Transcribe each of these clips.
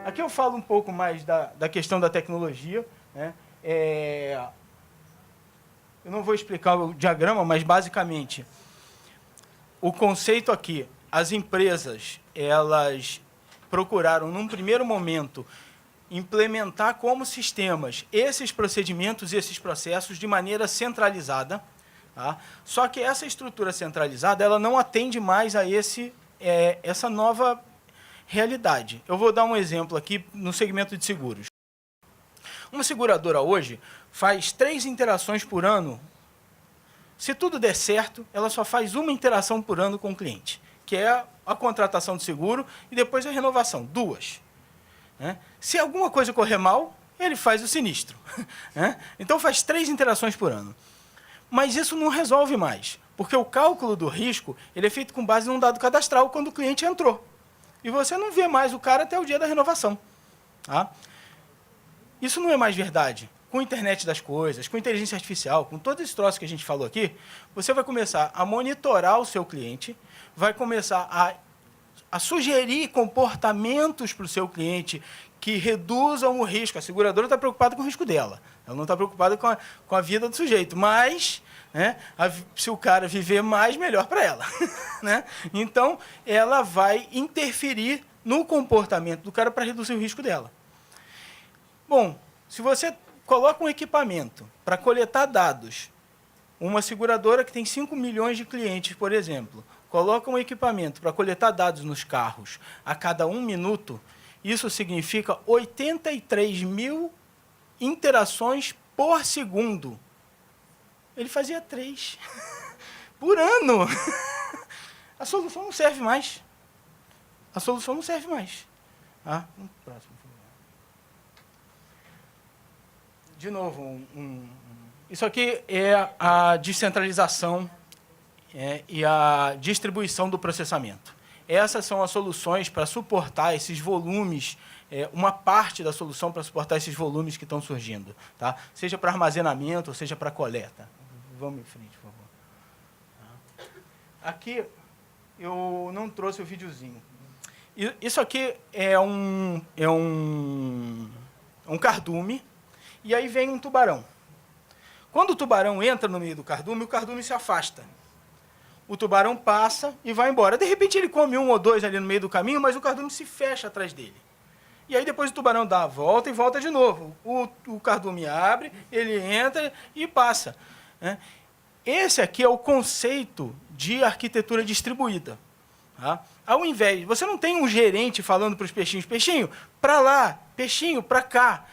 Aqui eu falo um pouco mais da questão da tecnologia, né? Eu não vou explicar o diagrama, mas, basicamente, o conceito aqui, as empresas, elas procuraram, num primeiro momento, implementar como sistemas esses procedimentos e esses processos de maneira centralizada. Tá? Só que essa estrutura centralizada ela não atende mais a essa nova realidade. Eu vou dar um exemplo aqui no segmento de seguros. Uma seguradora hoje faz 3 interações por ano. Se tudo der certo, ela só faz uma interação por ano com o cliente, que é a contratação de seguro e depois a renovação, 2. Né? Se alguma coisa correr mal, ele faz o sinistro. Né? Então, faz 3 interações por ano. Mas isso não resolve mais, porque o cálculo do risco ele é feito com base num dado cadastral quando o cliente entrou. E você não vê mais o cara até o dia da renovação. Tá? Isso não é mais verdade. Com a internet das coisas, com inteligência artificial, com todos esses troços que a gente falou aqui, você vai começar a monitorar o seu cliente, vai começar a sugerir comportamentos para o seu cliente que reduzam o risco. A seguradora está preocupada com o risco dela. Ela não está preocupada com a vida do sujeito. Mas, né, se o cara viver mais, melhor para ela. Né? Então, ela vai interferir no comportamento do cara para reduzir o risco dela. Bom, se você coloca um equipamento para coletar dados, uma seguradora que tem 5 milhões de clientes, por exemplo, coloca um equipamento para coletar dados nos carros a cada 1 minuto, isso significa 83 mil interações por segundo. Ele fazia 3 por ano. A solução não serve mais. A solução não serve mais. Tá? Próximo. De novo, isso aqui é a descentralização e a distribuição do processamento. Essas são as soluções para suportar esses volumes, uma parte da solução para suportar esses volumes que estão surgindo, tá? Seja para armazenamento, ou seja para coleta. Vamos em frente, por favor. Aqui, eu não trouxe o videozinho. Isso aqui é um cardume, e aí vem um tubarão. Quando o tubarão entra no meio do cardume, o cardume se afasta. O tubarão passa e vai embora. De repente, ele come 1 ou 2 ali no meio do caminho, mas o cardume se fecha atrás dele. E aí, depois, o tubarão dá a volta e volta de novo. O cardume abre, ele entra e passa. Né? Esse aqui é o conceito de arquitetura distribuída. Tá? Ao invés, você não tem um gerente falando para os peixinhos, peixinho, para lá, peixinho, para cá.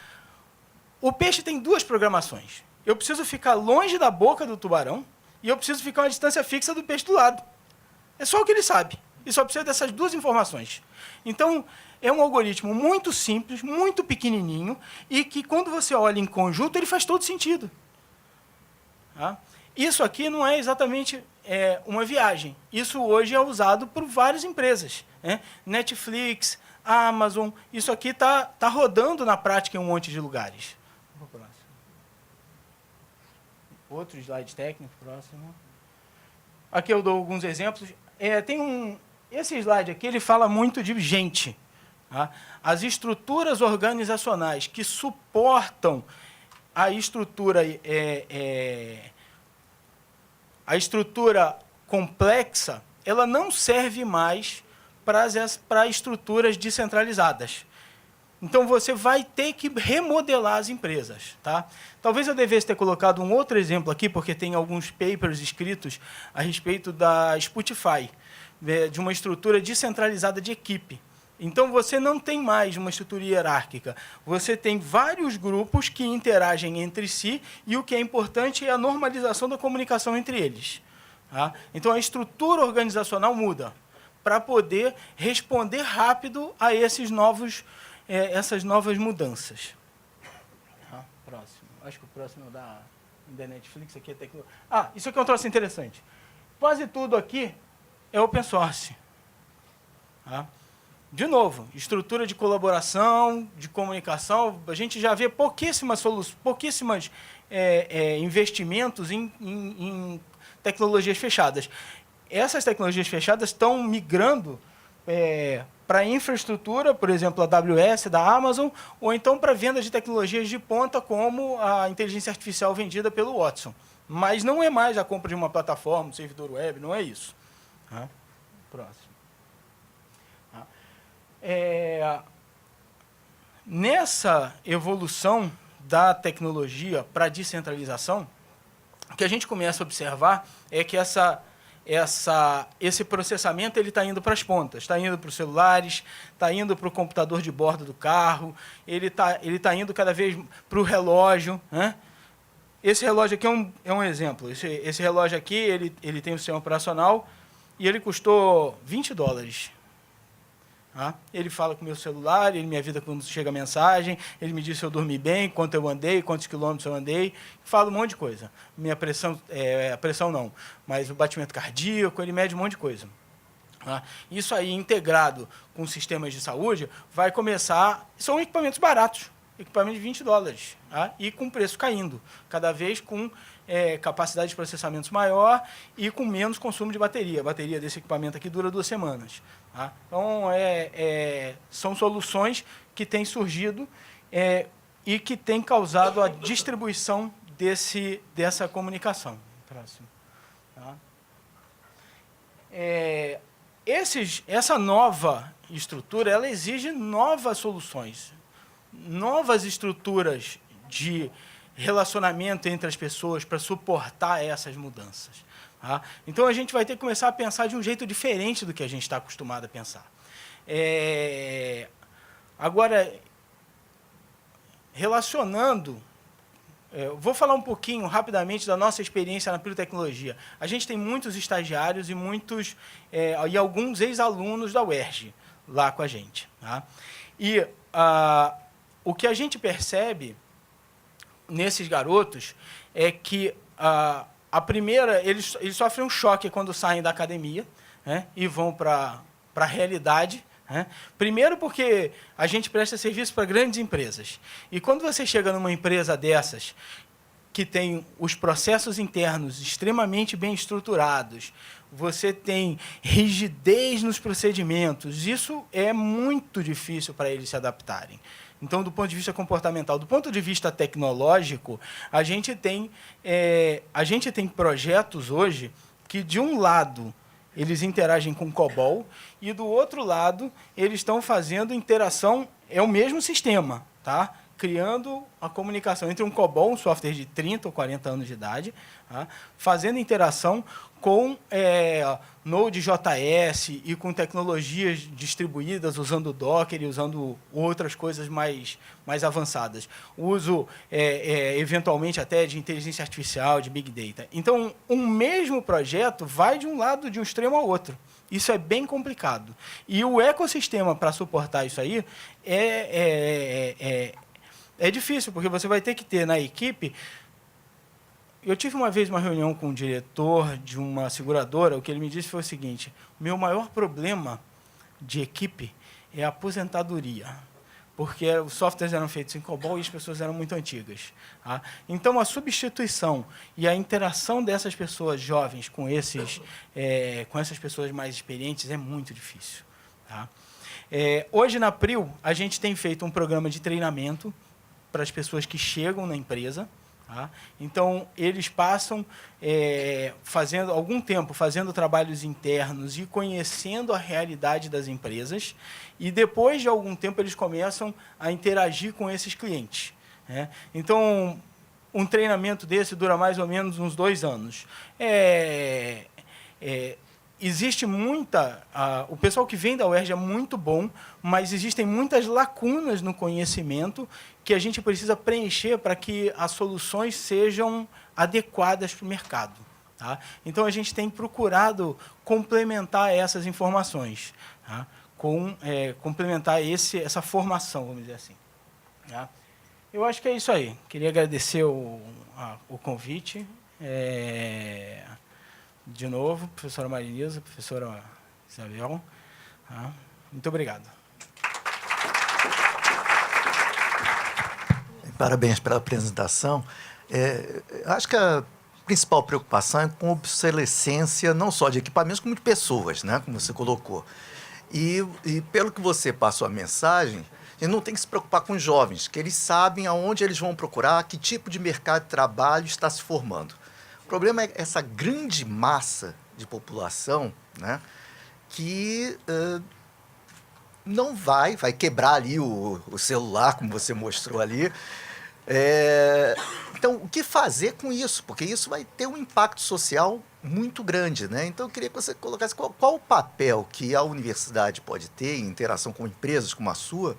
O peixe tem 2 programações. Eu preciso ficar longe da boca do tubarão e eu preciso ficar a uma distância fixa do peixe do lado. É só o que ele sabe. E só precisa dessas 2 informações. Então, é um algoritmo muito simples, muito pequenininho, e que, quando você olha em conjunto, ele faz todo sentido. Tá? Isso aqui não é exatamente uma viagem. Isso hoje é usado por várias empresas. Né? Netflix, Amazon, isso aqui está rodando na prática em um monte de lugares. Outro slide técnico, próximo. Aqui eu dou alguns exemplos. Esse slide aqui ele fala muito de gente. Tá? As estruturas organizacionais que suportam a estrutura complexa, ela não serve mais para estruturas descentralizadas. Então, você vai ter que remodelar as empresas. Tá? Talvez eu devesse ter colocado um outro exemplo aqui, porque tem alguns papers escritos a respeito da Spotify, de uma estrutura descentralizada de equipe. Então, você não tem mais uma estrutura hierárquica. Você tem vários grupos que interagem entre si, e o que é importante é a normalização da comunicação entre eles. Tá? Então, a estrutura organizacional muda para poder responder rápido a essas novas mudanças. Próximo. Acho que o próximo é da Netflix. Aqui é tecnologia. Isso aqui é um troço interessante. Quase tudo aqui é open source. Tá? De novo, estrutura de colaboração, de comunicação, a gente já vê pouquíssimas investimentos em tecnologias fechadas. Essas tecnologias fechadas estão migrando para infraestrutura, por exemplo, a AWS da Amazon, ou então para venda de tecnologias de ponta, como a inteligência artificial vendida pelo Watson. Mas não é mais a compra de uma plataforma, um servidor web, não é isso. Tá? Próximo. Tá? Nessa evolução da tecnologia para a descentralização, o que a gente começa a observar é que esse processamento está indo para as pontas, está indo para os celulares, está indo para o computador de bordo do carro, ele tá indo cada vez para o relógio. Né? Esse relógio aqui é um exemplo. Esse relógio aqui ele tem um sistema operacional e ele custou $20. Tá? Ele fala com o meu celular, ele me avisa quando chega a mensagem, ele me diz se eu dormi bem, quanto eu andei, quantos quilômetros eu andei, fala um monte de coisa. Minha pressão, a pressão não, mas o batimento cardíaco, ele mede um monte de coisa. Tá? Isso aí, integrado com sistemas de saúde, vai começar... São equipamentos baratos, equipamentos de $20, tá? E com preço caindo, cada vez com capacidade de processamento maior e com menos consumo de bateria. A bateria desse equipamento aqui dura 2 semanas. Tá? Então, são soluções que têm surgido e que têm causado a distribuição dessa comunicação. Próximo. Tá? Essa nova estrutura, ela exige novas soluções, novas estruturas de relacionamento entre as pessoas para suportar essas mudanças. Tá? Então, a gente vai ter que começar a pensar de um jeito diferente do que a gente está acostumado a pensar. Agora, relacionando... vou falar um pouquinho, rapidamente, da nossa experiência na Pirotecnologia. A gente tem muitos estagiários e alguns ex-alunos da UERJ lá com a gente. Tá? E o que a gente percebe nesses garotos é que a primeira, eles sofrem um choque quando saem da academia, né, e vão para a realidade. Né? Primeiro porque a gente presta serviço para grandes empresas. E quando você chega numa empresa dessas, que tem os processos internos extremamente bem estruturados, você tem rigidez nos procedimentos, isso é muito difícil para eles se adaptarem. Então, do ponto de vista comportamental, do ponto de vista tecnológico, a gente tem projetos hoje que, de um lado, eles interagem com COBOL e, do outro lado, eles estão fazendo interação, é o mesmo sistema, tá? Criando a comunicação entre um COBOL, um software de 30 ou 40 anos de idade, tá? Fazendo interação com Node.js e com tecnologias distribuídas, usando Docker e usando outras coisas mais avançadas. Uso, eventualmente, até de inteligência artificial, de Big Data. Então, um mesmo projeto vai de um lado, de um extremo ao outro. Isso é bem complicado. E o ecossistema para suportar isso aí é difícil, porque você vai ter que ter na equipe... Eu tive uma vez uma reunião com um diretor de uma seguradora, o que ele me disse foi o seguinte: o meu maior problema de equipe é a aposentadoria, porque os softwares eram feitos em COBOL e as pessoas eram muito antigas. Tá? Então, a substituição e a interação dessas pessoas jovens com essas pessoas mais experientes é muito difícil. Tá? Hoje, na PRIO, a gente tem feito um programa de treinamento para as pessoas que chegam na empresa. Tá? Então, eles passam algum tempo fazendo trabalhos internos e conhecendo a realidade das empresas, e depois de algum tempo eles começam a interagir com esses clientes. Né? Então, um treinamento desse dura mais ou menos uns 2 anos. Existe o pessoal que vem da UERJ é muito bom, mas existem muitas lacunas no conhecimento que a gente precisa preencher para que as soluções sejam adequadas para o mercado. Tá? Então, a gente tem procurado complementar essas informações, tá? Complementar essa formação, vamos dizer assim. Tá? Eu acho que é isso aí. Queria agradecer o convite. De novo, professora Marinisa, professora Isabel. Tá? Muito obrigado. Parabéns pela apresentação. Acho que a principal preocupação é com a obsolescência não só de equipamentos, como de pessoas, né, como você colocou. E pelo que você passou a mensagem, a gente não tem que se preocupar com os jovens, que eles sabem aonde eles vão procurar, que tipo de mercado de trabalho está se formando. O problema é essa grande massa de população, né, que não vai quebrar ali o celular, como você mostrou ali. Então, o que fazer com isso? Porque isso vai ter um impacto social muito grande, né? Então, eu queria que você colocasse qual o papel que a universidade pode ter em interação com empresas como a sua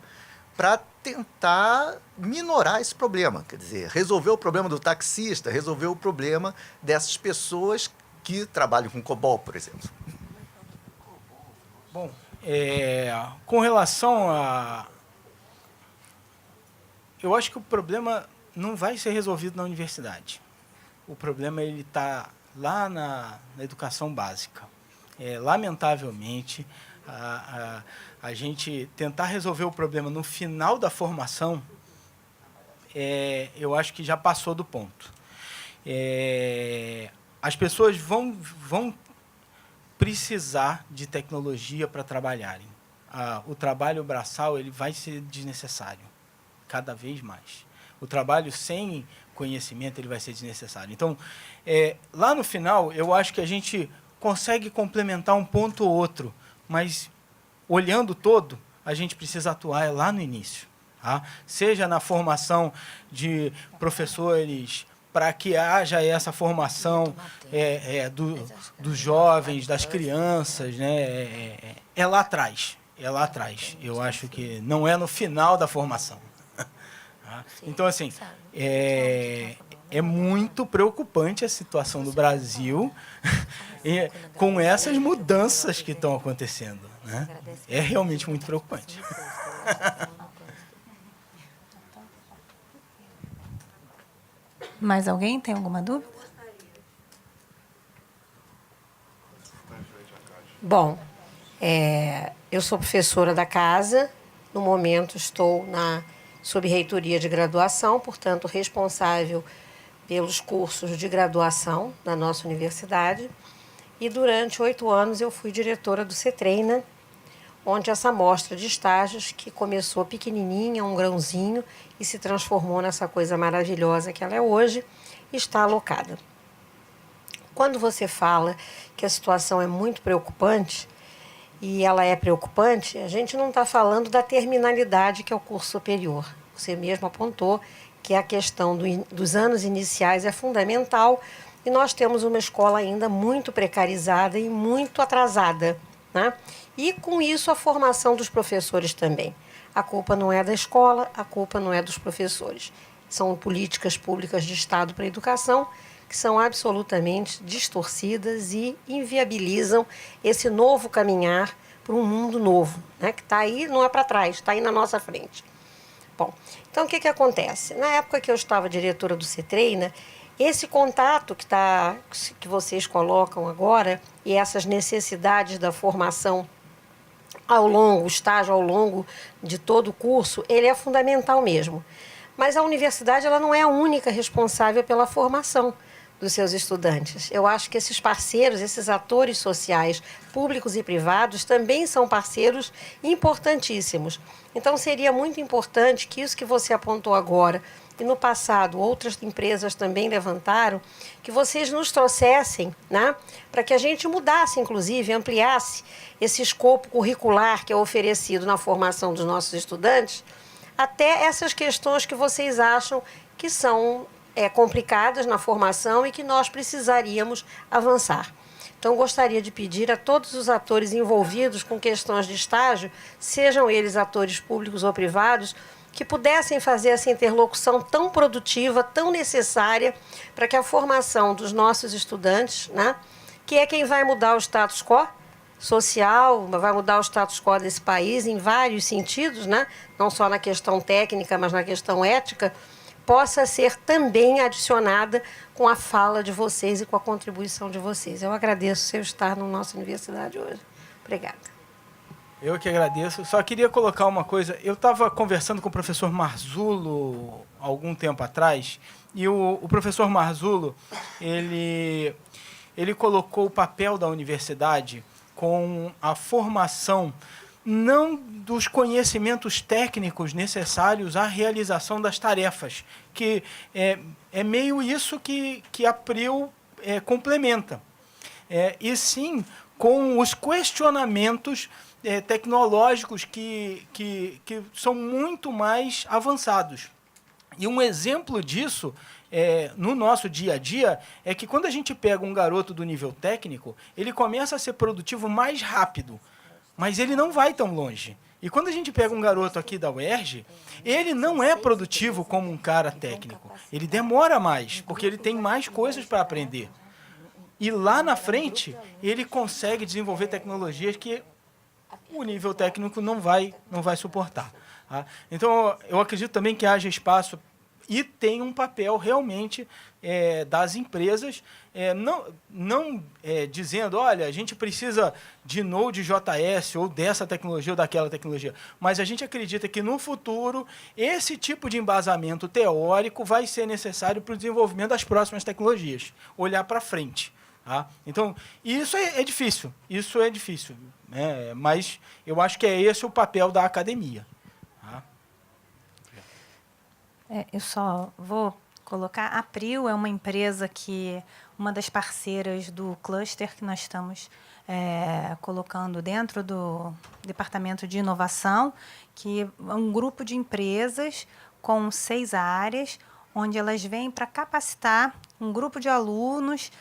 para tentar minorar esse problema. Quer dizer, resolver o problema do taxista, resolver o problema dessas pessoas que trabalham com COBOL, por exemplo. Bom, com relação a... Eu acho que o problema não vai ser resolvido na universidade. O problema ele está lá na educação básica. Lamentavelmente, a gente tentar resolver o problema no final da formação, eu acho que já passou do ponto. As pessoas vão precisar de tecnologia para trabalharem. O trabalho braçal ele vai ser desnecessário, cada vez mais. O trabalho sem conhecimento ele vai ser desnecessário. Então, lá no final, eu acho que a gente consegue complementar um ponto ou outro, mas, olhando todo, a gente precisa atuar lá no início. Tá? Seja na formação de professores, para que haja essa formação dos jovens, das crianças, né? Lá atrás. Lá atrás. Eu acho que não é no final da formação. Então, assim, é muito preocupante a situação do Brasil com essas mudanças que estão acontecendo. Né? É realmente muito preocupante. Mais alguém tem alguma dúvida? Bom, eu sou professora da casa, no momento estou na sub-reitoria de graduação, portanto, responsável pelos cursos de graduação da nossa universidade. E durante 8 anos eu fui diretora do CETREINA, onde essa amostra de estágios, que começou pequenininha, um grãozinho, e se transformou nessa coisa maravilhosa que ela é hoje, está alocada. Quando você fala que a situação é muito preocupante, e ela é preocupante, a gente não está falando da terminalidade que é o curso superior. Você mesmo apontou que a questão dos anos iniciais é fundamental e nós temos uma escola ainda muito precarizada e muito atrasada, né? E com isso a formação dos professores também. A culpa não é da escola, a culpa não é dos professores. São políticas públicas de Estado para a educação que são absolutamente distorcidas e inviabilizam esse novo caminhar para um mundo novo, né? Que está aí, não é para trás, está aí na nossa frente. Bom, então o que acontece? Na época que eu estava diretora do CETREINA, esse contato que vocês colocam agora e essas necessidades da formação o estágio ao longo de todo o curso, ele é fundamental mesmo. Mas a universidade ela não é a única responsável pela formação dos seus estudantes. Eu acho que esses parceiros, esses atores sociais, públicos e privados, também são parceiros importantíssimos. Então, seria muito importante que isso que você apontou agora, e no passado outras empresas também levantaram, que vocês nos trouxessem, né, para que a gente mudasse, inclusive, ampliasse esse escopo curricular que é oferecido na formação dos nossos estudantes, até essas questões que vocês acham que são complicadas na formação e que nós precisaríamos avançar. Então, gostaria de pedir a todos os atores envolvidos com questões de estágio, sejam eles atores públicos ou privados, que pudessem fazer essa interlocução tão produtiva, tão necessária, para que a formação dos nossos estudantes, né, que é quem vai mudar o status quo social, vai mudar o status quo desse país em vários sentidos, né, não só na questão técnica, mas na questão ética, possa ser também adicionada com a fala de vocês e com a contribuição de vocês. Eu agradeço o seu estar na nossa universidade hoje. Obrigada. Eu que agradeço. Só queria colocar uma coisa. Eu estava conversando com o professor Marzulo algum tempo atrás, e o professor Marzulo, ele colocou o papel da universidade com a formação não dos conhecimentos técnicos necessários à realização das tarefas, que é meio isso que a Prio complementa. E sim com os questionamentos tecnológicos que são muito mais avançados. E um exemplo disso, no nosso dia a dia, é que quando a gente pega um garoto do nível técnico, ele começa a ser produtivo mais rápido, mas ele não vai tão longe. E quando a gente pega um garoto aqui da UERJ, ele não é produtivo como um cara técnico. Ele demora mais, porque ele tem mais coisas para aprender. E lá na frente, ele consegue desenvolver tecnologias que o nível técnico não vai suportar. Tá? Então, eu acredito também que haja espaço e tem um papel realmente das empresas, não dizendo, olha, a gente precisa de Node.js ou dessa tecnologia ou daquela tecnologia, mas a gente acredita que no futuro esse tipo de embasamento teórico vai ser necessário para o desenvolvimento das próximas tecnologias, olhar para frente. Tá? Então, isso é difícil, né? Mas eu acho que é esse o papel da academia. Tá? Eu só vou colocar, a Prio é uma empresa que, uma das parceiras do cluster que nós estamos colocando dentro do Departamento de Inovação, que é um grupo de empresas com 6 áreas, onde elas vêm para capacitar um grupo de alunos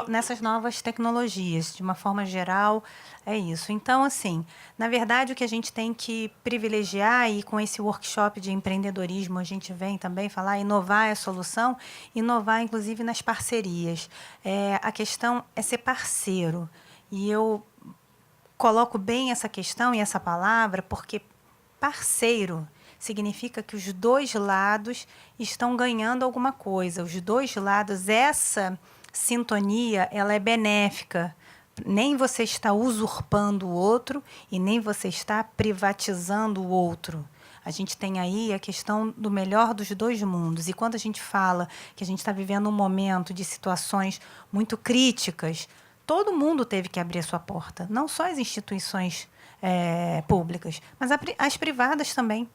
nessas novas tecnologias. De uma forma geral, é isso. Então, assim, na verdade, o que a gente tem que privilegiar, e com esse workshop de empreendedorismo a gente vem também falar, inovar é a solução, inovar, inclusive, nas parcerias. A questão é ser parceiro. E eu coloco bem essa questão e essa palavra, porque parceiro significa que os dois lados estão ganhando alguma coisa. Os dois lados, essa sintonia, ela é benéfica. Nem você está usurpando o outro e nem você está privatizando o outro. A gente tem aí a questão do melhor dos dois mundos. E quando a gente fala que a gente está vivendo um momento de situações muito críticas, todo mundo teve que abrir a sua porta. Não só as instituições públicas, mas as privadas também.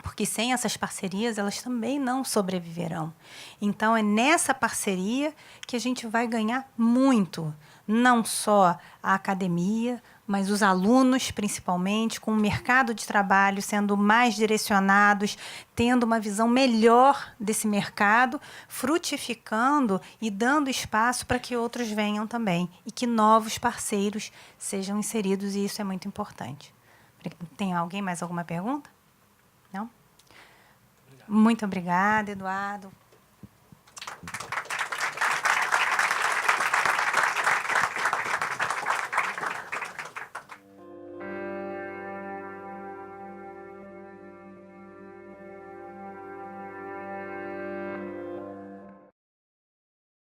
Porque sem essas parcerias, elas também não sobreviverão. Então, é nessa parceria que a gente vai ganhar muito. Não só a academia, mas os alunos, principalmente, com o mercado de trabalho sendo mais direcionados, tendo uma visão melhor desse mercado, frutificando e dando espaço para que outros venham também. E que novos parceiros sejam inseridos, e isso é muito importante. Tem alguém mais alguma pergunta? Não? Muito obrigada, Eduardo.